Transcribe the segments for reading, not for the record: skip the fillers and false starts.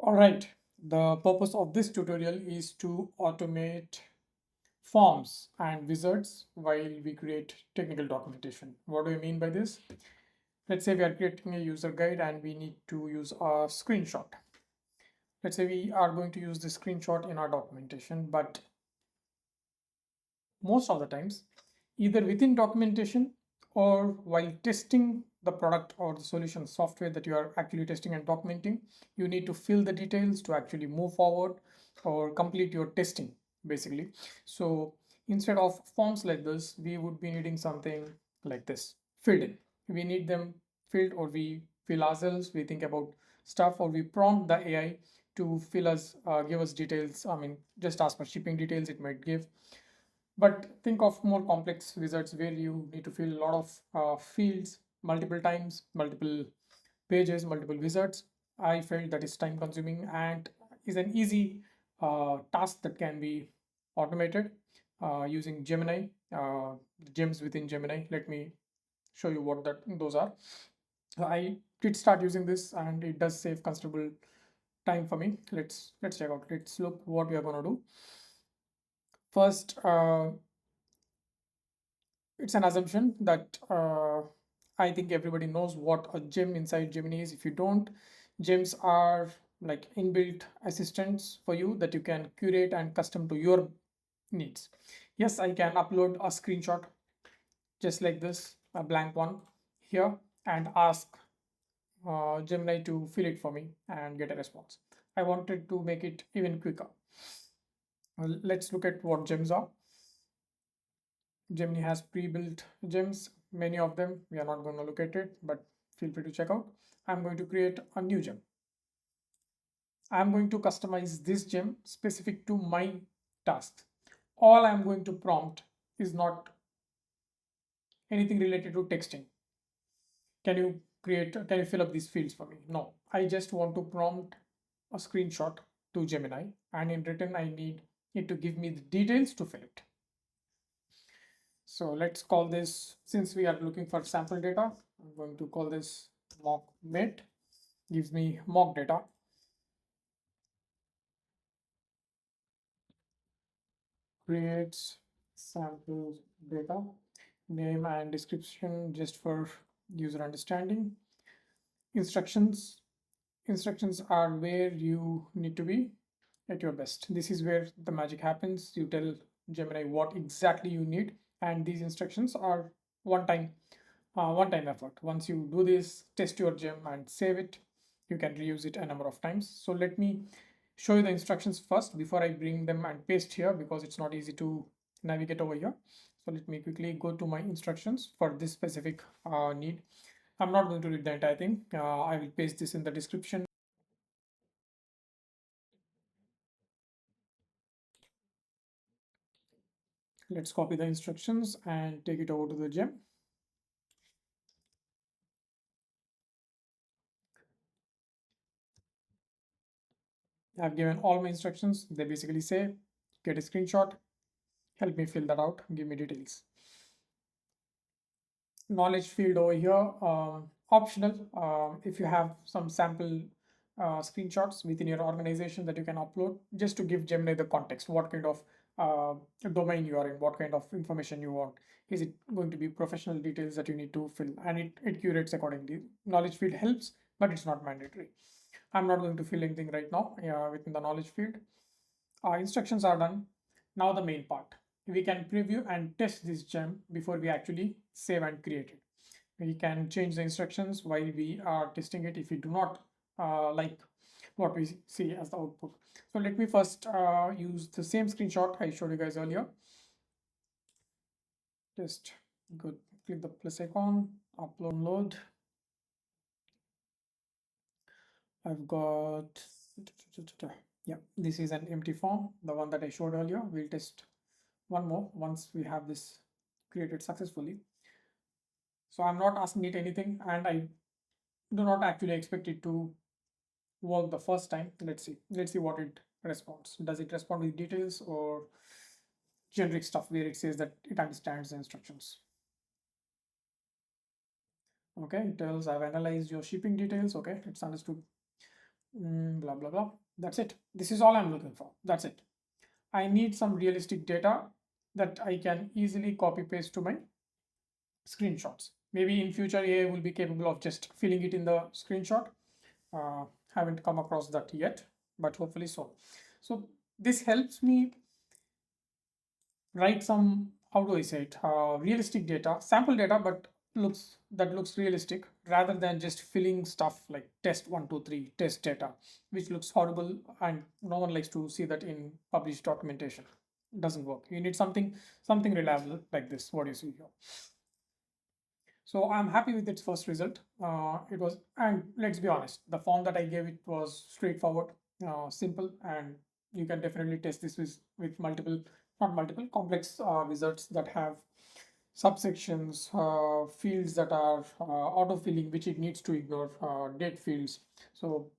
All right, the purpose of this tutorial is to automate forms and wizards while we create technical documentation. What do I mean by this? Let's say we are creating a user guide and we need to use a screenshot. Let's say we are going to use the screenshot in our documentation, but most of the times, either within documentation or while testing the product or the solution software that you are actually testing and documenting, you need to fill the details to actually move forward or complete your testing basically. So instead of forms like this, we would be needing something like this filled in. We need them filled, or we fill ourselves, we think about stuff, or we prompt the AI to fill us, give us details. I mean, just ask for shipping details, it might give. But think of more complex wizards where you need to fill a lot of fields multiple times, multiple pages, multiple wizards. I felt that is time consuming and is an easy task that can be automated using Gemini, gems within Gemini. Let me show you what those are. I did start using this and it does save considerable time for me. Let's check out. Let's look what we are going to do. First, it's an assumption that I think everybody knows what a gem inside Gemini is. If you don't, gems are like inbuilt assistants for you that you can curate and custom to your needs. Yes, I can upload a screenshot just like this, a blank one here, and ask Gemini to fill it for me and get a response. I wanted to make it even quicker. Well, let's look at what gems are. Gemini has pre-built gems, many of them. We are not going to look at it, but feel free to check out. I'm going to create a new gem. I'm going to customize this gem specific to my tasks. All I'm going to prompt is not anything related to texting. Can you fill up these fields for me? No, I just want to prompt a screenshot to Gemini, and in return, I need it to give me the details to fill it. So let's call this, since we are looking for sample data, I'm going to call this mock met, gives me mock data. Creates sample data, name and description just for user understanding. Instructions. Instructions are where you need to be at your best. This is where the magic happens. You tell Gemini what exactly you need, and these instructions are one time one-time effort. Once you do this, test your gem and save it, you can reuse it a number of times. So let me show you the instructions first before I bring them and paste here, because it's not easy to navigate over here. So let me quickly go to my instructions for this specific need. I'm not going to read the entire thing. I will paste this in the description. Let's copy the instructions and take it over to the gem. I've given all my instructions. They basically say, get a screenshot, help me fill that out, give me details. Knowledge field over here, optional. If you have some sample screenshots within your organization that you can upload, just to give Gemini the context, what kind of domain you are in, what kind of information you want. Is it going to be professional details that you need to fill, and it curates accordingly. Knowledge field helps, but it's not mandatory. I'm not going to fill anything right now within the knowledge field. Instructions are done. Now the main part. We can preview and test this gem before we actually save and create it. We can change the instructions while we are testing it if we do not like what we see as the output. So let me first use the same screenshot I showed you guys earlier. Just go click the plus icon, upload. I've got, yeah, this is an empty form, the one that I showed earlier. We'll test one more once we have this created successfully. So I'm not asking it anything, and I do not actually expect it to work the first time. Let's see what it responds. Does it respond with details or generic stuff where it says that it understands the instructions? Okay, it tells I've analyzed your shipping details. Okay, it's understood blah, blah, blah. That's it. This is all I'm looking for. That's it. I need some realistic data that I can easily copy paste to my screenshots. Maybe in future AI will be capable of just filling it in the screenshot. Uh, haven't come across that yet, but hopefully so. So this helps me write some, how do I say it, realistic data, sample data, but looks realistic rather than just filling stuff like test 1 2 3 test data, which looks horrible and no one likes to see that in published documentation. Doesn't work. You need something reliable like this. What do you see here? So I'm happy with its first result. It was, and let's be honest, the form that I gave it was straightforward, simple, and you can definitely test this with multiple, not multiple, complex wizards that have subsections, fields that are auto-filling, which it needs to ignore, date fields. So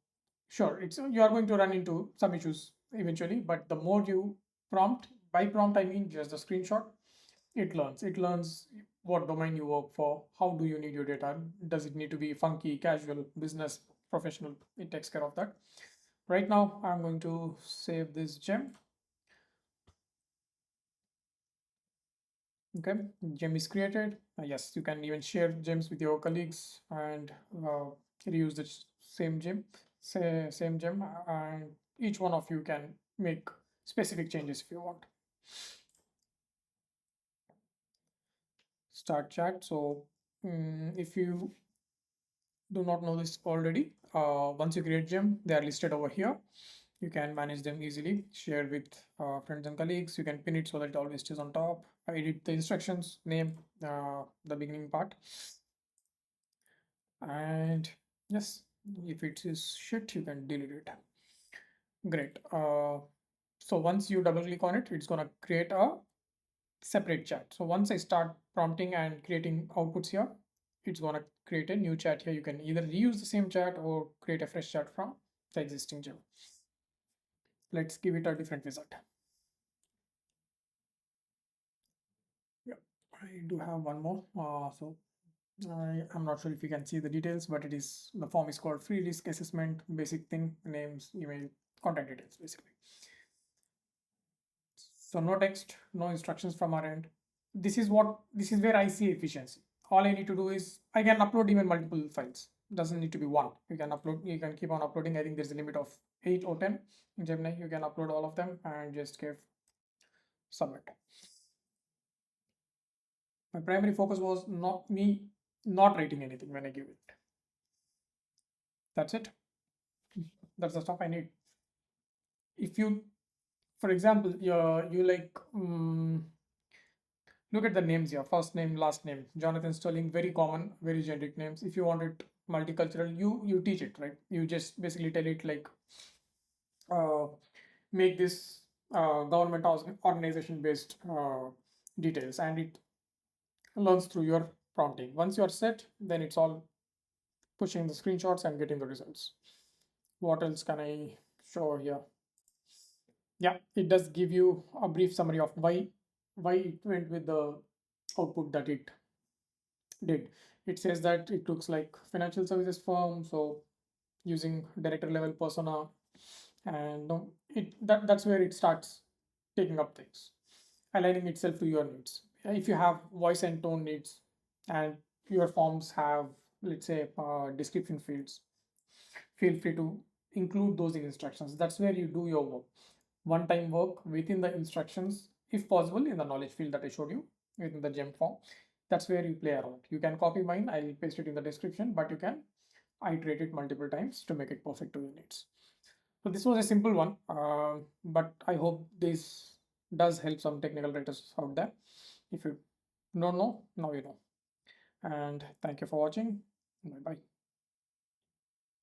sure, it's you are going to run into some issues eventually, but the more you prompt, by prompt I mean just the screenshot, it learns what domain you work for, how do you need your data, does it need to be funky, casual, business, professional. It takes care of that. Right now I'm going to save this gem. Okay, gem is created. Yes, you can even share gems with your colleagues and reuse the same gem, same gem, and each one of you can make specific changes if you want. Start chat. So if you do not know this already, once you create gem, they are listed over here. You can manage them easily, share with friends and colleagues. You can pin it so that it always stays on top. Edit the instructions, name the beginning part. And yes, if it is shit, you can delete it. Great. So once you double click on it, it's gonna create a separate chat. So once I start prompting and creating outputs here, it's gonna create a new chat here. You can either reuse the same chat or create a fresh chat from the existing gem. Let's give it a different wizard. Yeah, I do have one more. I'm not sure if you can see the details, but the form is called free risk assessment, basic thing, names, email, contact details, basically. So no text, no instructions from our end. This is where I see efficiency. All I need to do is I can upload even multiple files. Doesn't need to be one. You can keep on uploading. I think there's a limit of 8 or 10 in Gemini. You can upload all of them and just give submit. My primary focus was not writing anything when I give it. That's it. That's the stuff I need. If you, for example, you like look at the names here, first name, last name, Jonathan Sterling, very common, very generic names. If you want it multicultural, you teach it, right? You just basically tell it like uh, make this government organization based details, and it learns through your prompting. Once you're set, then it's all pushing the screenshots and getting the results. What else can I show here? Yeah, it does give you a brief summary of why it went with the output that it did. It says that it looks like financial services firm, so using director level persona, and that's where it starts taking up things, aligning itself to your needs. If you have voice and tone needs, and your forms have, let's say, description fields, feel free to include those in instructions. That's where you do your work. One time work within the instructions, if possible, in the knowledge field that I showed you within the gem form. That's where you play around. You can copy mine, I'll paste it in the description, but you can iterate it multiple times to make it perfect to your needs. So this was a simple one, but I hope this does help some technical writers out there. If you don't know, now you know. And thank you for watching. Bye bye.